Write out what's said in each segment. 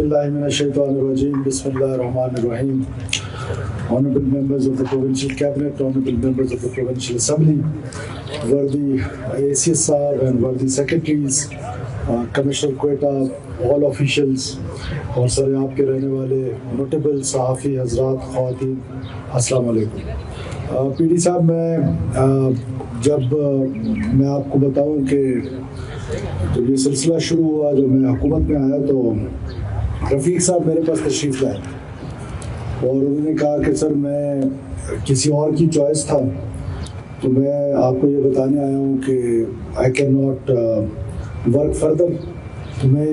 billahi minash shaitanir rajim. Bismillahir Rahmanir Rahim. Honorable members of the Provincial Cabinet, honorable members of the Provincial Assembly, worthy ACS Sahab and worthy secretaries, Commissioner Quetta, all officials اور سریاب کے رہنے والے notable صحافی حضرات خواتین، السلام علیکم۔ P D صاحب، میں آپ کو بتاؤں کہ جب یہ سلسلہ شروع ہوا، جب میں حکومت میں آیا تو رفیق صاحب میرے پاس تشریف لائے اور انہوں نے کہا کہ سر میں کسی اور کی چوائس تھا تو میں آپ کو یہ بتانے آیا ہوں کہ I can not work further, تو میں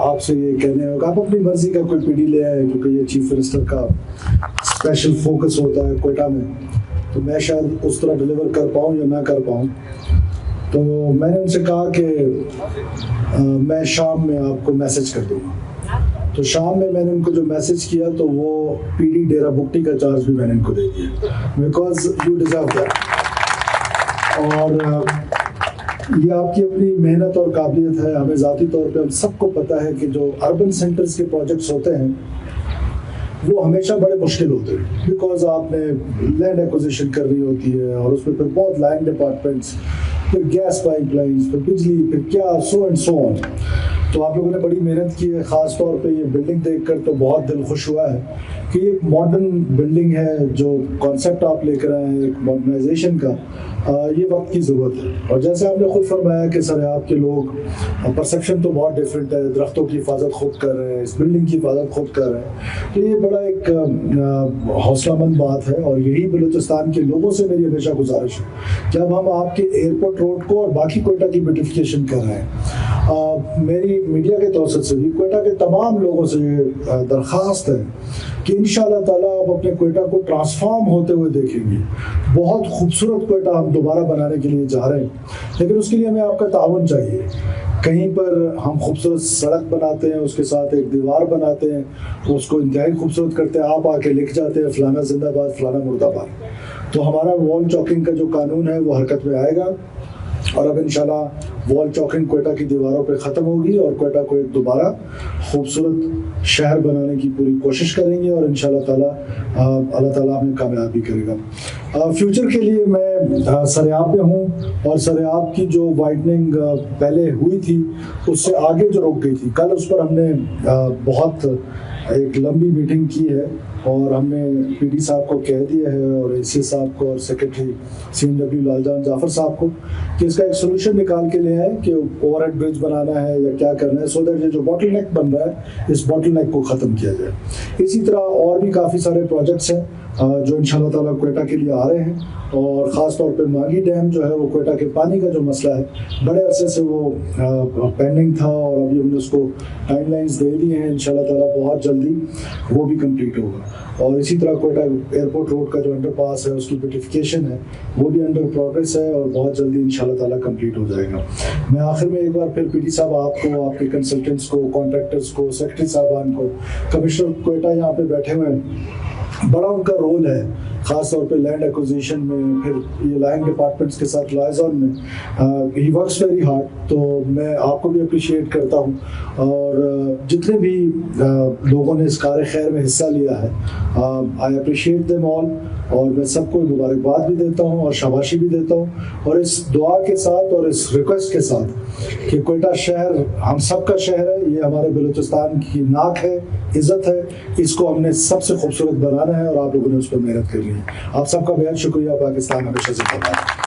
آپ سے یہ کہنے ہوں کہ آپ اپنی مرضی کا کوئی پی ڈی لے آئے، کیونکہ یہ چیف منسٹر کا اسپیشل فوکس ہوتا ہے کوئٹہ میں، تو میں شاید اس طرح ڈلیور کر پاؤں یا نہ کر پاؤں۔ تو میں نے ان سے کہا کہ میں شام میں آپ کو میسج کر دوں گا، تو شام میں نے ان کو جو میسج کیا تو وہ پی ڈی ڈیرا بگٹی کا چارج بھی میں نے ان کو دے دیا، بیکاز یو ڈیزرو دیٹ۔ اور یہ آپ کی اپنی محنت اور قابلیت ہے، ہمیں ذاتی طور پہ ہم سب کو پتہ ہے کہ جو اربن سینٹرز کے پروجیکٹس ہوتے ہیں وہ ہمیشہ بڑے مشکل ہوتے ہیں، بیکاز آپ نے لینڈ ایکوزیشن کرنی ہوتی ہے اور اس میں پھر بہت لائن ڈپارٹمنٹس، پھر گیس پائپ لائنس، پھر بجلی، پھر کیا سو اینڈ سو آن۔ تو آپ لوگوں نے بڑی محنت کی ہے، خاص طور پہ یہ بلڈنگ دیکھ کر تو بہت دل خوش ہوا ہے کہ یہ ایک ماڈرن بلڈنگ ہے، جو کانسیپٹ آپ لے کر آئے ہیں ایک ماڈرنائزیشن کا، یہ وقت کی ضرورت ہے۔ اور جیسے آپ نے خود فرمایا کہ سریاب کے لوگ پرسیپشن تو بہت ڈفرینٹ ہے، درختوں کی حفاظت خود کر رہے ہیں، اس بلڈنگ کی حفاظت خود کر رہے ہیں، تو یہ بڑا ایک حوصلہ مند بات ہے۔ اور یہی بلوچستان کے لوگوں سے میری ہمیشہ گزارش ہے، جب ہم آپ کے ایئرپورٹ روڈ کو اور باقی کوئٹہ کی بیوٹیفیکیشن کر رہے ہیں، میری میڈیا کے توسط سے بھی کوئٹہ کے تمام لوگوں سے یہ درخواست ہے کہ انشاءاللہ تعالیٰ آپ اپنے کوئٹہ کو ٹرانسفارم ہوتے ہوئے دیکھیں گے۔ بہت خوبصورت کوئٹہ ہم دوبارہ بنانے کے لیے جا رہے ہیں، لیکن اس کے لیے ہمیں آپ کا تعاون چاہیے۔ کہیں پر ہم خوبصورت سڑک بناتے ہیں، اس کے ساتھ ایک دیوار بناتے ہیں، اس کو انتہائی خوبصورت کرتے ہیں، آپ آ کے لکھ جاتے ہیں فلانا زندہ باد، فلانا مرد آباد۔ تو ہمارا وال چاکنگ کا جو قانون ہے وہ حرکت میں آئے گا، اور اب انشاءاللہ وال چاکنگ کوئٹہ کی دیواروں پہ ختم ہوگی اور کوئٹہ کو ایک دوبارہ خوبصورت شہر بنانے کی پوری کوشش کریں گے، اور انشاءاللہ تعالیٰ اللہ تعالیٰ ہمیں کامیابی کرے گا۔ فیوچر کے لیے میں سریاب میں ہوں، اور سریاب کی جو وائڈننگ پہلے ہوئی تھی اس سے آگے جو رک گئی تھی، کل اس پر ہم نے بہت ایک لمبی میٹنگ کی ہے، اور ہم نے پی ڈی صاحب کو کہہ دیا ہے اور اے سی صاحب کو اور سیکرٹری سی این ڈبلیو لال جان جعفر صاحب کو کہ اس کا ایک سولوشن نکال کے لے آئیں کہ اوور ہیڈ برج بنانا ہے یا کیا کرنا ہے، سو دیٹ یہ جو باٹل نیک بن رہا ہے اس باٹل نیک کو ختم کیا جائے۔ اسی طرح اور بھی کافی سارے پروجیکٹس ہیں جو انشاءاللہ تعالیٰ کوئٹہ کے لیے آ رہے ہیں، اور خاص طور پہ مانگی ڈیم جو ہے وہ کوئٹہ کے پانی کا جو مسئلہ ہے بڑے عرصے سے وہ پینڈنگ تھا، اور ابھی ہم نے اس کو ٹائم لائنز دے دی ہیں، انشاءاللہ تعالیٰ بہت جلدی وہ بھی کمپلیٹ ہوگا۔ اور اسی طرح کوئٹہ ایئرپورٹ روڈ کا جو انڈر پاس ہے اس کی بیوٹیفیکیشن ہے وہ بھی انڈر پروگریس ہے، اور بہت جلدی انشاءاللہ تعالیٰ کمپلیٹ ہو جائے گا۔ میں آخر میں ایک بار پھر پی ڈی صاحب آپ کو، آپ کے کنسلٹنٹس کو، کانٹریکٹرس کو، سیکرٹری صاحبان کو، کمشنر کوئٹہ یہاں پہ بیٹھے ہوئے ہیں، بڑا ان کا رول ہے خاص طور پہ لینڈ ایکوزیشن میں، پھر یہ لائن ڈپارٹمنٹس کے ساتھ لائزون میں، ہی ورکس ویری ہارڈ۔ تو میں آپ کو بھی اپریشیٹ کرتا ہوں، اور جتنے بھی لوگوں نے اس کار خیر میں حصہ لیا ہے، آئی اپریشیٹ دیم آل، اور میں سب کو مبارکباد بھی دیتا ہوں اور شاباشی بھی دیتا ہوں، اور اس دعا کے ساتھ اور اس ریکویسٹ کے ساتھ کہ کوئٹہ شہر ہم سب کا شہر ہے، یہ ہمارے بلوچستان کی ناک ہے، عزت ہے، اس کو ہم نے سب سے خوبصورت بنانا ہے، اور آپ لوگوں نے اس پر محنت کرنی ہے۔ آپ سب کا بہت شکریہ۔ پاکستان ہمیشہ زندہ باد۔